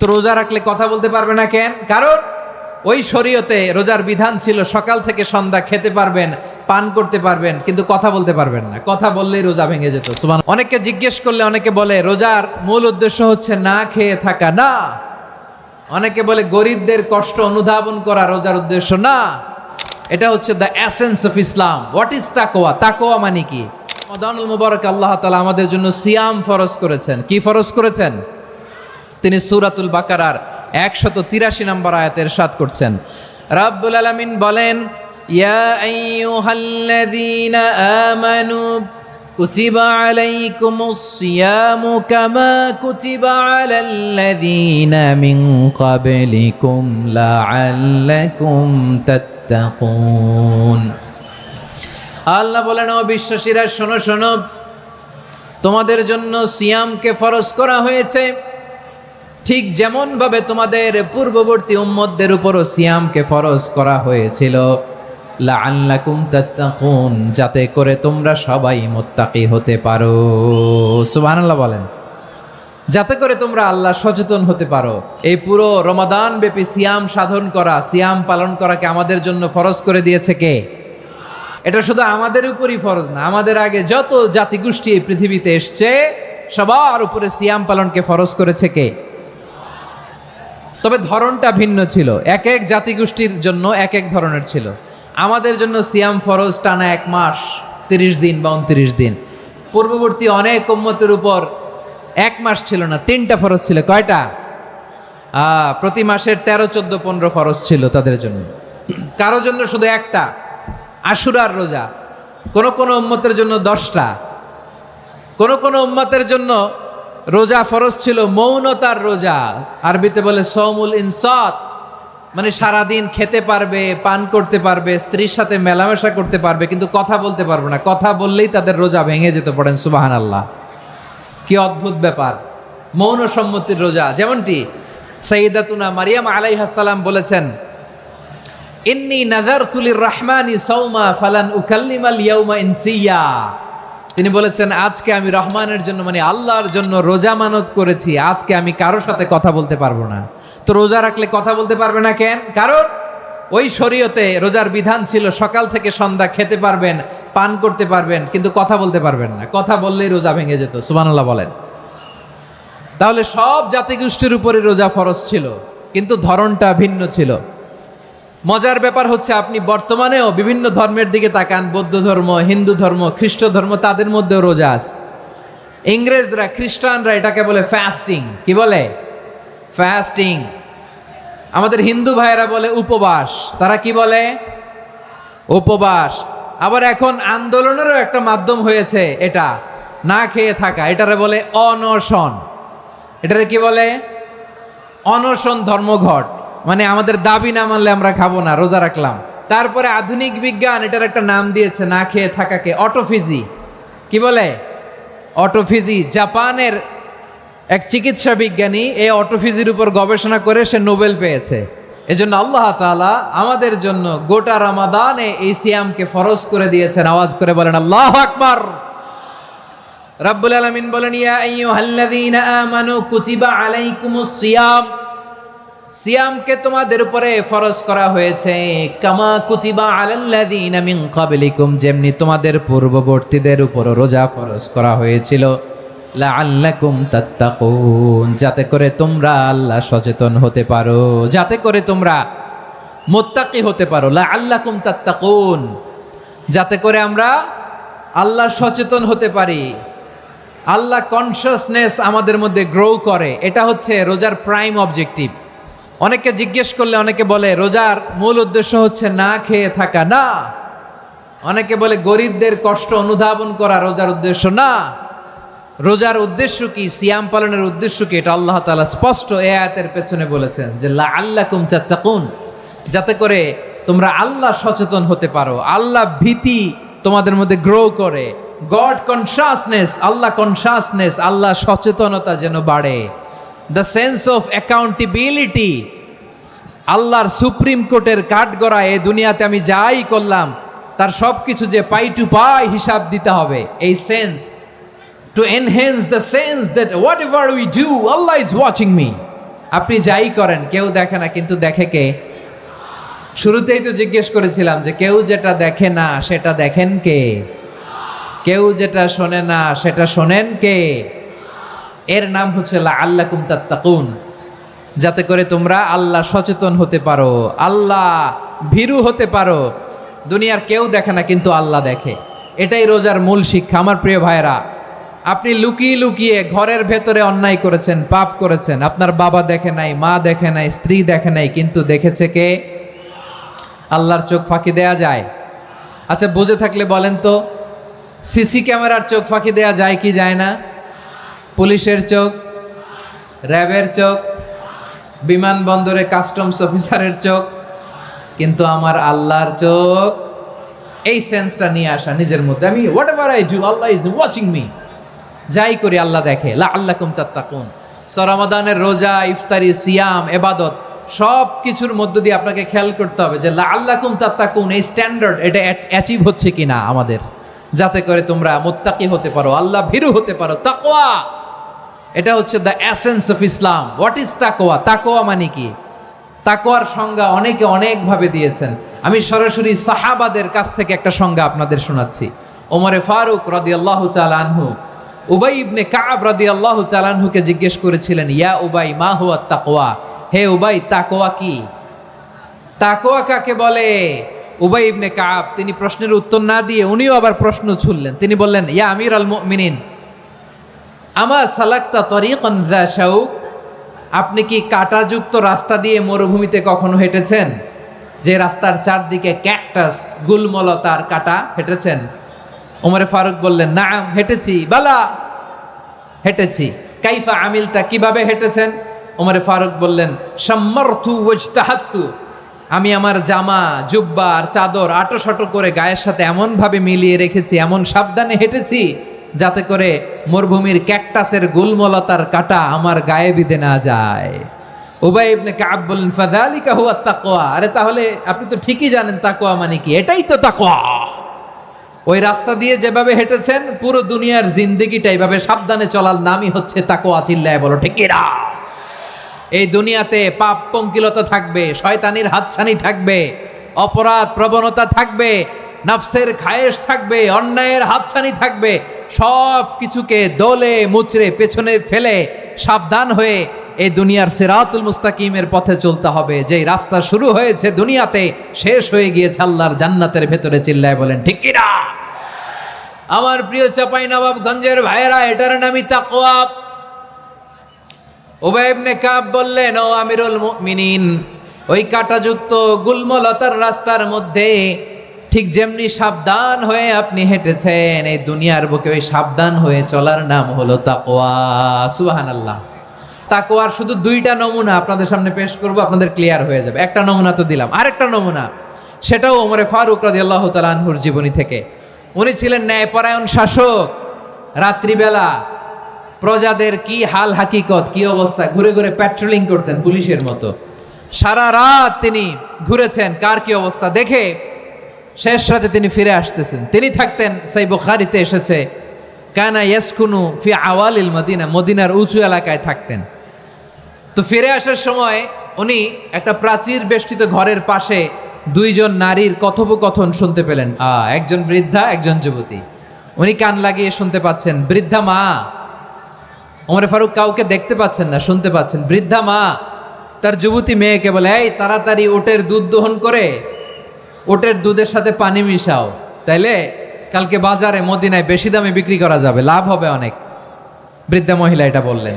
তো রোজা রাখলে কথা বলতে পারবে না কেন? কারণ ওই শরীয়তে রোজার বিধান ছিল সকাল থেকে সন্ধ্যা খেতে পারবেন, পান করতে পারবেন, কিন্তু কথা বলতে পারবেন না। কথা বললেই রোজা ভেঙে যেত। সুবহান। অনেকে জিজ্ঞেস করলে অনেকে বলে রোজার মূল উদ্দেশ্য হচ্ছে না খেয়ে থাকা। না, অনেকে বলে গরিবদের কষ্ট অনুধাবন করা রোজার উদ্দেশ্য। না, এটা হচ্ছে the essence of Islam. What is তাকওয়া? তাকওয়া মানে কি? রমাদানুল মুবারক আল্লাহ তাআলা আমাদের জন্য সিয়াম ফরজ করেছেন। কি ফরজ করেছেন? তিনি সূরাতুল বাকারার 183 নম্বর আয়াতে ইরশাদ করছেন, রাব্বুল আলামিন বলেন, ইয়া আইয়ুহাল্লাযীনা আমানু কুতিবা আলাইকুমুস সিয়ামু কামা কুতিবা আলাল্লাযীনা মিন ক্বাবলিকুম লাআল্লাকুম তাত্তাকুন। আল্লাহ বলেন, ও বিশ্বাসীরা শোনো শোনো, তোমাদের জন্য সিয়ামকে ফরজ করা হয়েছে, ঠিক যেমন ভাবে তোমাদের পূর্ববর্তী উম্মতদের উপরও সিয়ামকে ফরজ করা হয়েছিল, লাআল্লাকুম তাত্তাকুন, যাতে করে তোমরা সবাই মুত্তাকি হতে পারো। সুবহানাল্লাহ বলেন, যাতে করে তোমরা আল্লাহ সচেতন হতে পারো। এই পুরো রমাদান ব্যাপী সিয়াম সাধন করা, সিয়াম পালন করাকে আমাদের জন্য ফরজ করে দিয়েছে কে? এটা শুধু আমাদের উপরই ফরজ না, আমাদের আগে যত জাতিগোষ্ঠী এই পৃথিবীতে এসছে সবার উপরে সিয়াম পালনকে ফরজ করেছে কে? তবে ধরনটা ভিন্ন ছিল, এক এক জাতিগোষ্ঠীর জন্য এক এক ধরনের ছিল। আমাদের জন্য সিয়াম ফরজ টানা 1 মাস 30 দিন বা 29 দিন। পূর্ববর্তী অনেক উম্মতের উপর 1 মাস ছিল না, 3টা ফরজ ছিল। কয়টা? প্রতি মাসের 13, 14, 15 ফরজ ছিল তাদের জন্য। কারো জন্য শুধু একটা, আশুরার রোজা। কোন কোন উম্মতের জন্য 10টা। কোন কোন উম্মতের জন্য রোজা ফরজ ছিল মৌনতার রোজা, আরবিতে বলে সৌমুল ইনসাত, মানে সারাদিন খেতে পারবে, পান করতে পারবে, স্ত্রীর সাথে মেলামেশা করতে পারবে, কিন্তু কথা বলতে পারবে না। কথা বললেই তাদের রোজা ভেঙে যেতে। পড়েন সুবহানাল্লাহ। কি অদ্ভুত ব্যাপার! মৌন সম্মতির রোজা। যেমনটি সাইয়্যিদাতুনা মারিয়াম আলাইহিস সালাম বলেছেন, ইন্নী নাযারতু লির-রাহমানি সাওমা ফালান উকাল্লিমাল ইয়াওমা ইনসিয়া। তিনি বলেছেন, আজকে আমি রহমানের জন্য, মানে আল্লাহর জন্য রোজা মানত করেছি, আজকে আমি কারোর সাথে কথা বলতে পারবো না। তো রোজা রাখলে কথা বলতে পারবে না কেন? কারণ ওই শরীয়তে রোজার বিধান ছিল সকাল থেকে সন্ধ্যা খেতে পারবেন, পান করতে পারবেন, কিন্তু কথা বলতে পারবেন না। কথা বললেই রোজা ভেঙে যেত। সুবহানাল্লাহ বলেন। তাহলে সব জাতিগোষ্ঠীর উপরে রোজা ফরজ ছিল, কিন্তু ধরনটা ভিন্ন ছিল। মজার ব্যাপার হচ্ছে, আপনি বর্তমানেও বিভিন্ন ধর্মের দিকে তাকান, বৌদ্ধ ধর্ম, হিন্দু ধর্ম, খ্রিস্ট ধর্ম, তাদের মধ্যেও রোজা আছে। ইংরেজরা, খ্রিস্টানরা এটাকে বলে ফাস্টিং। কি বলে? ফাস্টিং। আমাদের হিন্দু ভাইয়েরা বলে উপবাস। তারা কি বলে? উপবাস। আবার এখন আন্দোলনেরও একটা মাধ্যম হয়েছে এটা, না খেয়ে থাকা। এটারে বলে অনশন। এটারে কি বলে? অনশন ধর্মঘট। মানে আমাদের দাবি না মানলে আমরা খাবো না, রোজা রাখলাম। তারপরে আধুনিক বিজ্ঞান এটার একটা নাম দিয়েছে না খেয়ে থাকাকে, অটোফিজি। কি বলে? অটোফিজি। জাপানের এক চিকিৎসা বিজ্ঞানী এই অটোফিজির উপর গবেষণা করে সে নোবেল পেয়েছে। এজন্য আল্লাহ তাআলা আমাদের জন্য গোটা রমাদানে এই সিয়ামকে ফরজ করে দিয়েছেন। আওয়াজ করে বলেন আল্লাহু আকবার। রাব্বুল আলামিন বলেন, ইয়া আইয়ুহাল্লাযীনা আমানু কুতিবা আলাইকুমুস সিয়াম, সিয়ামকে তোমাদের উপরে ফরজ করা হয়েছে, কামা কুতিবা আলাল্লাযীনা মিন ক্বাবলিকুম, যেমনি তোমাদের পূর্ববর্তীদের উপর রোজা ফরজ করা হয়েছিল, লাআল্লাকুম তাত্তাকুন, যাতে করে তোমরা আল্লাহ সচেতন হতে পারো, যাতে করে তোমরা মুত্তাকি হতে পারো। লাআল্লাকুম তাত্তাকুন, যাতে করে আমরা আল্লাহ সচেতন হতে পারি, আল্লাহ কনসিয়াসনেস আমাদের মধ্যে গ্রো করে। এটা হচ্ছে রোজার প্রাইম অবজেক্টিভ। অনেকে জিজ্ঞেস করলে অনেকে বলে রোজার মূল উদ্দেশ্য হচ্ছে না খেয়ে থাকা। না, অনেকে বলে গরিবদের কষ্ট অনুধাবন করা রোজার উদ্দেশ্য। না, রোজার উদ্দেশ্য কি, সিয়াম পালনের উদ্দেশ্য কি, এটা আল্লাহ তাআলা স্পষ্ট এই আয়াতের পেছনে বলেছেন যে লাআল্লাকুম তাত্তাকুন, যাতে করে তোমরা আল্লাহ সচেতন হতে পারো, আল্লাহ ভীতি তোমাদের মধ্যে গ্রো করে, গড কনসিয়াসনেস, আল্লাহ কনসিয়াসনেস, আল্লাহ সচেতনতা যেন বাড়ে, দ্য সেন্স অফ অ্যাকাউন্টেবিলিটি। আল্লাহর সুপ্রিম কোর্টের কাঠগড়ায় এই দুনিয়াতে আমি যাই করলাম তার সব কিছু যে পাই টু পাই হিসাব দিতে হবে, এই sense, to enhance the sense that what ever we do Allah is watching me. আপনি যাই করেন কেউ দেখে না, কিন্তু দেখে কে? শুরুতেই তো জিজ্ঞেস করেছিলাম যে কেউ যেটা দেখে না সেটা দেখেন কে? কেউ যেটা শোনে না সেটা শোনেন কে? এর নাম হচ্ছে লাআল্লাকুম তাত্তাকুন, যাতে করে তোমরা আল্লাহ সচেতন হতে পারো, আল্লাহ ভীরু হতে পারো। দুনিয়ার কেউ দেখে না, কিন্তু আল্লাহ দেখে। এটাই রোজার মূল শিক্ষা। আমার প্রিয় ভাইরা, আপনি লুকিয়ে লুকিয়ে ঘরের ভেতরে অন্যায় করেছেন, পাপ করেছেন, আপনার বাবা দেখে নাই, মা দেখে নাই, স্ত্রী দেখে নাই, কিন্তু দেখেছে কে? আল্লাহর চোখ ফাঁকি দেয়া যায়? আচ্ছা, বুঝে থাকলে বলেন তো, সিসি ক্যামেরার চোখ ফাঁকি দেয়া যায় কি যায় না? পুলিশের চোখ, র্যাবের চোখ, বিমানবন্দরে কাস্টমস অফিসারের চোখ, কিন্তু আমার আল্লাহর চোখ। এই সেন্সটা নিয়ে আসা নিজের মধ্যে, আমি what ever I do Allah is watching me, যাই করি আল্লাহ দেখে। লাআল্লাকুম তাত্তাকুন। রমাদানের রোজা, ইফতারি, সিয়াম, ইবাদত সব কিছুর মধ্য দিয়ে আপনাকে খেয়াল করতে হবে যে লাআল্লাকুম তাত্তাকুন এই স্ট্যান্ডার্ড এটা অ্যাচিভ হচ্ছে কিনা আমাদের, যাতে করে তোমরা মুত্তাকি হতে পারো, আল্লাহ ভীরু হতে পারো। তাকওয়া, এটা হচ্ছে the essence of Islam. What is তাকওয়া? তাকওয়া মানে কি? তাকওয়ার সংজ্ঞা অনেকে অনেকভাবে দিয়েছেন। আমি সরাসরি সাহাবাদের কাছ থেকে একটা সংজ্ঞা আপনাদের শোনাচ্ছি। ওমরে ফারুক রাদিয়াল্লাহু তাআলা আনহু উবাই ইবনে কাব রাদিয়াল্লাহু তাআলা আনহুকে জিজ্ঞেস করেছিলেন, ইয়া উবাই মা হুয়া তাকওয়া? হে উবাই, তাকওয়া কি? তাকওয়া কাকে বলে? উবাই ইবনে কাব তিনি প্রশ্নের উত্তর না দিয়ে উনিও আবার প্রশ্ন ছুড়লেন। তিনি বললেন, ইয়া আমিরাল মুমিনিন, আমা সালাকতা তরিকান যা শাউক? আপনি কি কাঁটাযুক্ত রাস্তা দিয়ে মরুভূমিতে কখনো হেঁটেছেন? যে রাস্তার চারদিকে ক্যাকটাস, গুলমলতার কাঁটা, হেঁটেছেন? ওমরে ফারুক বললেন, নাম, হেঁটেছি। বালা, হেঁটেছি। কাইফা আমিলতা, কিভাবে হেঁটেছেন? ওমরে ফারুক বললেন, শাম্মারতু ওয়াজতাহাত্তু, আমি আমার জামা, জুব্বা আর চাদর আটোসাটো করে গায়ের সাথে এমনভাবে মিলিয়ে রেখেছি, এমন সাবধানে হেঁটেছি যাতে করে মরুভূমির ক্যাকটাসের গুলমলতার কাঁটা আমার গায়ে বিঁধে না যায়। উবাই ইবনে কাব বললেন, ফাযালিকা হুয়া তাকওয়া। আরে তাহলে আপনি তো ঠিকই জানেন তাকওয়া মানে কি, এটাই তো তাকওয়া। ওই রাস্তা দিয়ে যেভাবে হেঁটেছেন, পুরো দুনিয়ার জিন্দেগিটা এইভাবে সাবধানে চলার নামই হচ্ছে তাকওয়া। চিল্লায় বলো ঠিক কিনা? এই দুনিয়াতে পাপ পঙ্কিলতা থাকবে, শয়তানির হাতছানি থাকবে, অপরাধ প্রবণতা থাকবে, নফসের খায়েশ থাকবে, অন্যায়ের হাতছানি থাকবে। সব কিছুকে দোলে মুচড়ে পেছনে ফেলে সাবধান হয়ে এই দুনিয়ার সিরাতুল মুস্তাকিমের পথে চলতে হবে। যেই রাস্তা শুরু হয়েছে দুনিয়াতে, শেষ হয়ে গিয়েছে আল্লাহর জান্নাতের ভেতরে। চিল্লায় বলেন ঠিক কিনা? আমার প্রিয় চাঁপাইনবাবগঞ্জের ভাইয়েরা, এটার নামই তাকওয়া। উবাই ইবনে কাব বললেন, ও আমিরুল মুমিনিন, ওই কাঁটাযুক্ত গুলমলতার রাস্তার মধ্যে ঠিক যেমনি সাবধান হয়ে আপনি হেঁটেছেন, এই দুনিয়ার বুকে ওই সাবধান হয়ে চলার নাম হলো তাকওয়া। সুবহানাল্লাহ। তাকওয়ার শুধু দুইটা নমুনা আপনাদের সামনে পেশ করব, আপনাদের ক্লিয়ার হয়ে যাবে। একটা নমুনা তো দিলাম, আরেকটা নমুনা, সেটাও ওমরে ফারুক রাদিয়াল্লাহু তাআলা আনহুর জীবনী থেকে। উনি ছিলেন ন্যায়পরায়ণ শাসক। রাত্রিবেলা প্রজাদের কি হাল হাকিকত, কি অবস্থা, ঘুরে ঘুরে প্যাট্রোলিং করতেন পুলিশের মতো। সারা রাত তিনি ঘুরেছেন কার কি অবস্থা দেখে, শেষ রাতে তিনি ফিরে আসতেছেন। তিনি থাকতেন, সেই বুখারীতে এসেছে, কানা ইয়াসকুনু ফি আওয়ালিল মদিনা, মদিনার উঁচু এলাকায় থাকতেন। তো ফিরে আসার সময় উনি একটা প্রাচীর বেষ্টিত ঘরের পাশে দুইজন নারীর কথোপকথন শুনতে পেলেন। একজন বৃদ্ধা, একজন যুবতী। উনি কান লাগিয়ে শুনতে পাচ্ছেন। বৃদ্ধা মা, ওমর ফারুক কাউকে দেখতে পাচ্ছেন না, শুনতে পাচ্ছেন। বৃদ্ধা মা তার যুবতী মেয়েকে বলে, এই তাড়াতাড়ি ওটের দুধ দহন করে ওটের দুধের সাথে পানি মিশাও, তাইলে কালকে বাজারে মদিনায় বেশি দামে বিক্রি করা যাবে, লাভ হবে অনেক। বৃদ্ধা মহিলা এটা বললেন।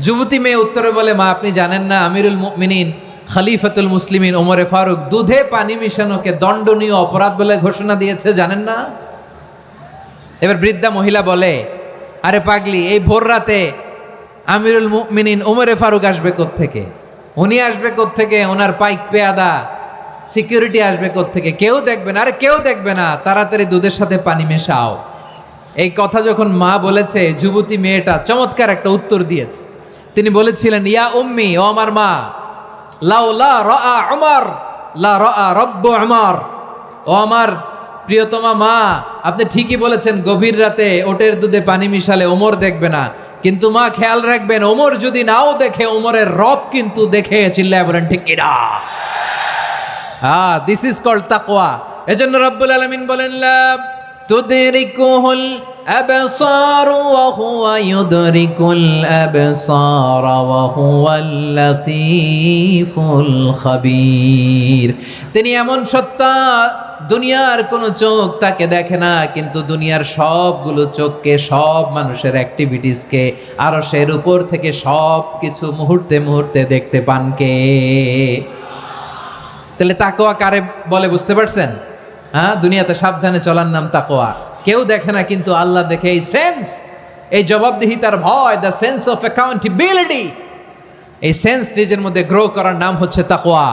যুবতী মেয়ে উত্তরে বলে, মা আপনি জানেন না আমিরুল মুমিনিন খলিফাতুল মুসলিমিন ওমরে ফারুক দুধে পানি মিশানোকে দণ্ডনীয় অপরাধ বলে ঘোষণা দিয়েছে, জানেন না? এবার বৃদ্ধা মহিলা বলে, আরে পাগলি, এই ভোর রাতে আমিরুল মুমিনিন ওমরে ফারুক আসবে কোত্থেকে? উনি আসবে কোত্থেকে? ওনার পাইক পেয়াদা সিকিউরিটি আসবে কোত্থেকে? কেউ দেখবে না। আরে কেউ দেখবে না, তাড়াতাড়ি দুধের সাথে পানি মেশাও। এই কথা যখন মা বলেছে, যুবতী মেয়েটা চমৎকার একটা উত্তর দিয়েছে। তিনি বলেছিলেন, ইয়া উম্মি, ও আমার মা, লাউলা রাআ উমর লা রাআ রব্বু উমর। ও আমার প্রিয়তমা মা, আপনি ঠিকই বলেছেন, গভীর রাতে ওটের দুধে পানি মিশালে ওমর দেখবে না, কিন্তু মা খেয়াল রাখবেন, ওমর যদি নাও দেখে, ওমরের রব কিন্তু দেখে। চিল্লায় বলেন ঠিক কিনা? দিস ইজ কল্ড তাকওয়া। এজন্য রব্বুল আলামিন বলেন, লা তুদরিকুহুল আবসার ওয়া হুয়া ইউদরিকুল আবসার ওয়া হুয়াল লাতীফুল খাবীর। তিনি এমন সত্তা, দুনিয়ার কোনো চোখ তাকে দেখে না, কিন্তু দুনিয়ার সবগুলো চোখকে, সব মানুষের অ্যাক্টিভিটিসকে, আরশের উপর থেকে সব কিছু মুহূর্তে মুহূর্তে দেখতে পান কে? তাহলে তাকওয়া কারে বলে বুঝতে পারছেন? দুনিয়াতে সাবধানে চলার নাম তাকওয়া। কেউ দেখে না কিন্তু আল্লাহ দেখে। এই সেন্স, এই জবাবদিহিতার ভয়, দ্য সেন্স অফ অ্যাকাউন্টেবিলিটি, এই সেন্স নিজের মধ্যে গ্রো করার নাম হচ্ছে তাকওয়া।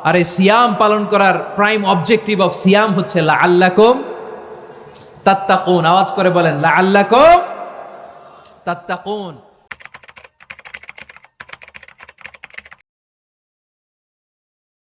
আর এই সিয়াম পালন করার প্রাইম অবজেক্টিভ অফ সিয়াম হচ্ছে লাআল্লাকুম তাত্তাকুন। আওয়াজ করে বলেন, লাআল্লাকুম তাত্তাকুন।